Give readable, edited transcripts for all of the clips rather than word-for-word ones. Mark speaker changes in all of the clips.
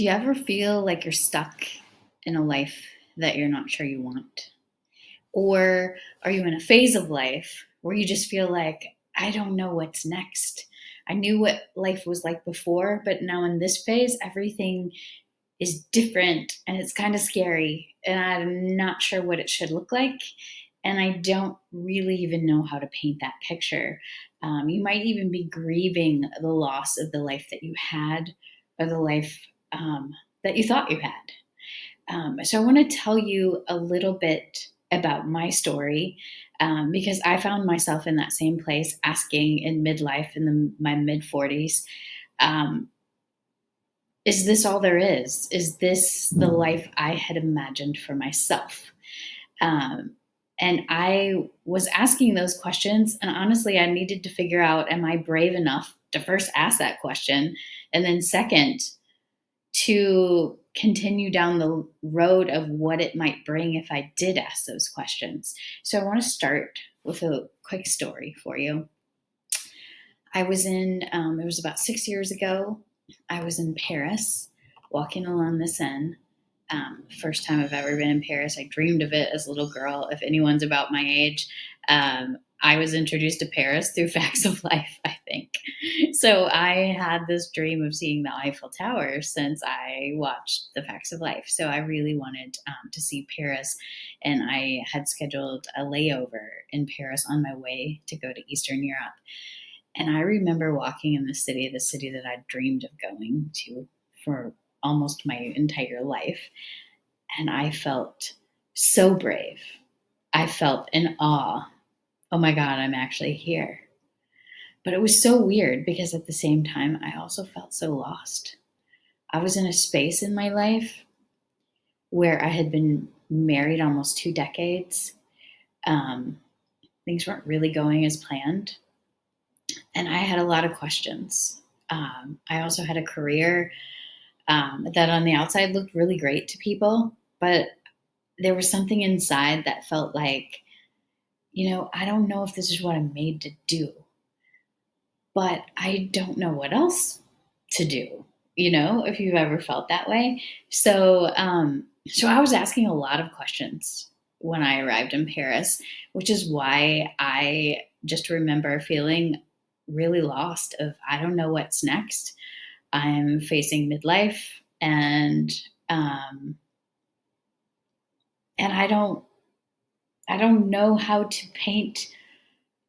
Speaker 1: Do you ever feel like you're stuck in a life that you're not sure you want? Or are you in a phase of life where you just feel like, I don't know what's next? I knew what life was like before, but now in this phase, everything is different and it's kind of scary. And I'm not sure what it should look like. And I don't really even know how to paint that picture. You might even be grieving the loss of the life that you had or the life that you thought you had. So I want to tell you a little bit about my story because I found myself in that same place asking in midlife in my mid 40s. Um, is this all there is? Is this the life I had imagined for myself? Um, and I was asking those questions. And honestly, I needed to figure out, am I brave enough to first ask that question? And then, second, to continue down the road of what it might bring if I did ask those questions. So I want to start with a quick story for you. I was it was about 6 years ago. I was in Paris walking along the Seine. First time I've ever been in Paris. I dreamed of it as a little girl. If anyone's about my age, I was introduced to Paris through Facts of Life, I think. So I had this dream of seeing the Eiffel Tower since I watched the Facts of Life. So I really wanted to see Paris, and I had scheduled a layover in Paris on my way to go to Eastern Europe. And I remember walking in the city that I'd dreamed of going to for almost my entire life. And I felt so brave. I felt in awe. Oh my God, I'm actually here. But it was so weird because at the same time, I also felt so lost. I was in a space in my life where I had been married almost 2 decades. Um, Things weren't really going as planned. And I had a lot of questions. I also had a career that on the outside looked really great to people, but there was something inside that felt like, I don't know if this is what I'm made to do, but I don't know what else to do, if you've ever felt that way. So I was asking a lot of questions when I arrived in Paris, which is why I just remember feeling really lost of, I don't know what's next. I'm facing midlife and um, and I don't know how to paint.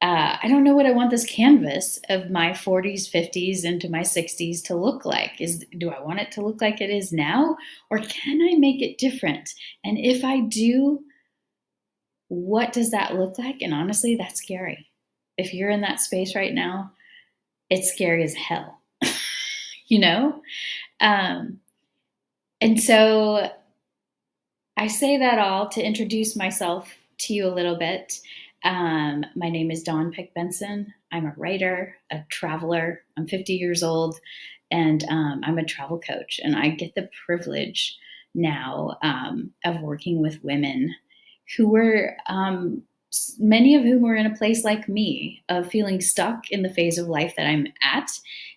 Speaker 1: I don't know what I want this canvas of my 40s, 50s, into my 60s to look like. Do I want it to look like it is now, or can I make it different? And if I do, what does that look like? And honestly, that's scary. If you're in that space right now, it's scary as hell. you know. Um, and so I say that all to introduce myself to you a little bit. My name is Dawn Pick Benson. I'm a writer, a traveler. I'm 50 years old, and I'm a travel coach. And I get the privilege now of working with women who were, many of whom were in a place like me of feeling stuck in the phase of life that I'm at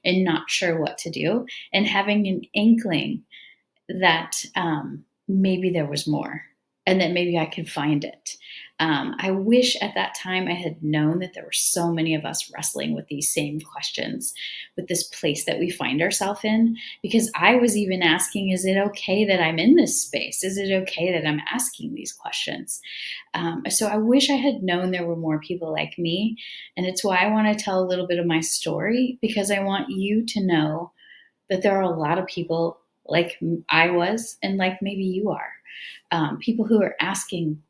Speaker 1: and not sure what to do, and having an inkling that maybe there was more and that maybe I could find it. I wish at that time I had known that there were so many of us wrestling with these same questions, with this place that we find ourselves in, because I was even asking, is it okay that I'm in this space? Is it okay that I'm asking these questions? So I wish I had known there were more people like me. And it's why I want to tell a little bit of my story, because I want you to know that there are a lot of people like I was, and like maybe you are, people who are asking,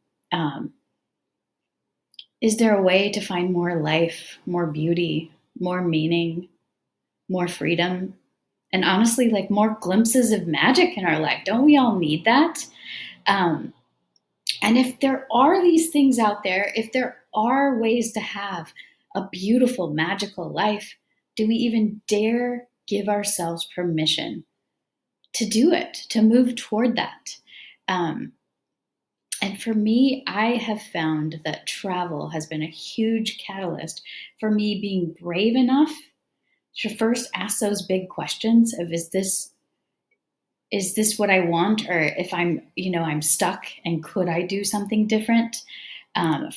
Speaker 1: is there a way to find more life, more beauty, more meaning, more freedom, and honestly, like more glimpses of magic in our life? Don't we all need that? Um, and if there are these things out there, if there are ways to have a beautiful, magical life, do we even dare give ourselves permission to do it, to move toward that? Um, and for me, I have found that travel has been a huge catalyst for me being brave enough to first ask those big questions of, is this what I want? Or if I'm stuck and could I do something different?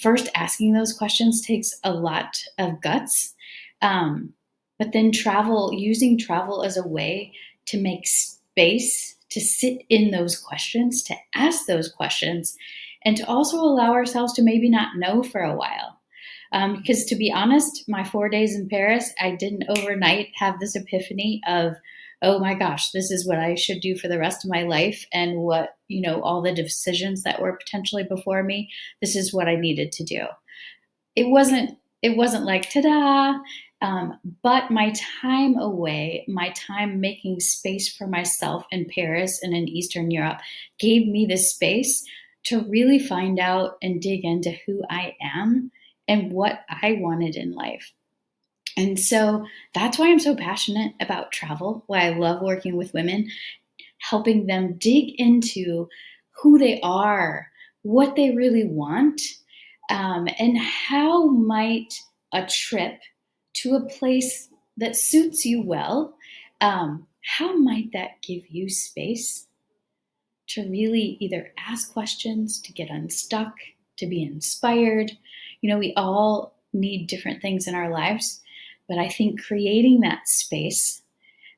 Speaker 1: First, asking those questions takes a lot of guts. Um, but then using travel as a way to make space to sit in those questions, to ask those questions, and to also allow ourselves to maybe not know for a while. Because to be honest, my 4 days in Paris, I didn't overnight have this epiphany of, oh my gosh, this is what I should do for the rest of my life. And all the decisions that were potentially before me, this is what I needed to do. It wasn't like, ta-da. But my time away, my time making space for myself in Paris and in Eastern Europe gave me the space to really find out and dig into who I am and what I wanted in life. And so that's why I'm so passionate about travel, why I love working with women, helping them dig into who they are, what they really want, and how might a trip to a place that suits you well, how might that give you space to really either ask questions, to get unstuck, to be inspired. We all need different things in our lives, but I think creating that space,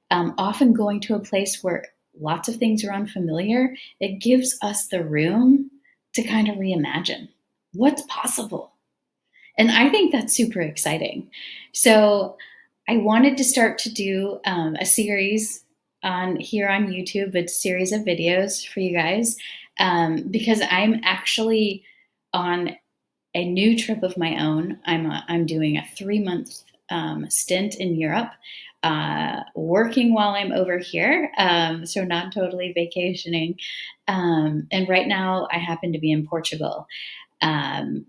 Speaker 1: often going to a place where lots of things are unfamiliar, it gives us the room to kind of reimagine what's possible. And I think that's super exciting. So I wanted to start to do a series here on YouTube, a series of videos for you guys, because I'm actually on a new trip of my own. I'm doing a 3-month stint in Europe, working while I'm over here, so not totally vacationing. And right now, I happen to be in Portugal. Um,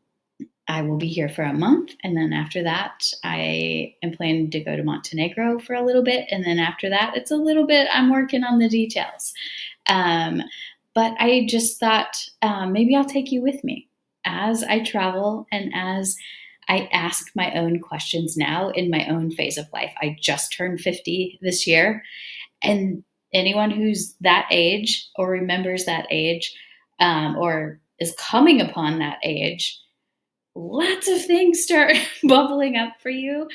Speaker 1: I will be here for a month, and then after that, I am planning to go to Montenegro for a little bit, and then after that, it's a little bit. I'm working on the details, um, but I just thought maybe I'll take you with me as I travel and as I ask my own questions now in my own phase of life. I just turned 50 this year, and anyone who's that age or remembers that age, or is coming upon that age, lots of things start bubbling up for you,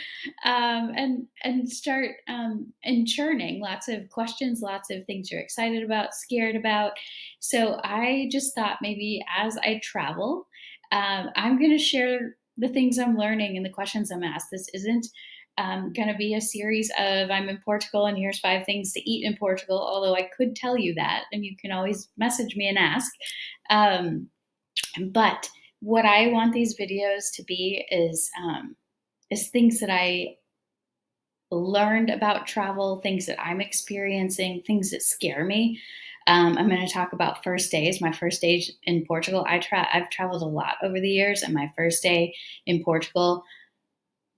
Speaker 1: and start and churning. Lots of questions, lots of things you're excited about, scared about. So I just thought maybe as I travel, I'm going to share the things I'm learning and the questions I'm asked. This isn't going to be a series of I'm in Portugal and here's 5 things to eat in Portugal, although I could tell you that, and you can always message me and ask. But what I want these videos to be is things that I learned about travel, things that I'm experiencing, things that scare me. I'm going to talk about first days. My first day in Portugal, I've traveled a lot over the years, and my first day in Portugal,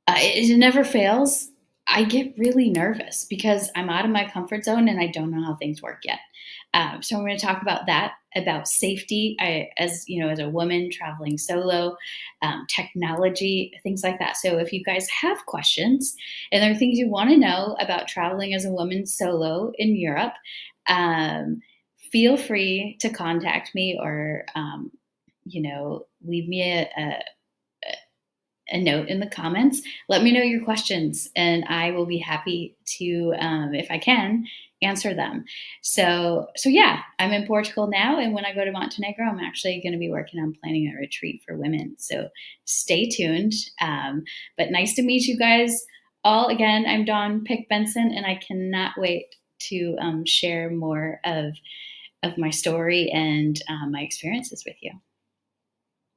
Speaker 1: it never fails. I get really nervous because I'm out of my comfort zone and I don't know how things work yet. So I'm going to talk about that, about safety, as a woman traveling solo, technology, things like that. So if you guys have questions and there are things you want to know about traveling as a woman solo in Europe, feel free to contact me or leave me a note in the comments. Let me know your questions, and I will be happy to, if I can, answer them. So yeah, I'm in Portugal now, and when I go to Montenegro, I'm actually going to be working on planning a retreat for women. So stay tuned. But nice to meet you guys all again. I'm Dawn Pick Benson, and I cannot wait to share more of my story and my experiences with you.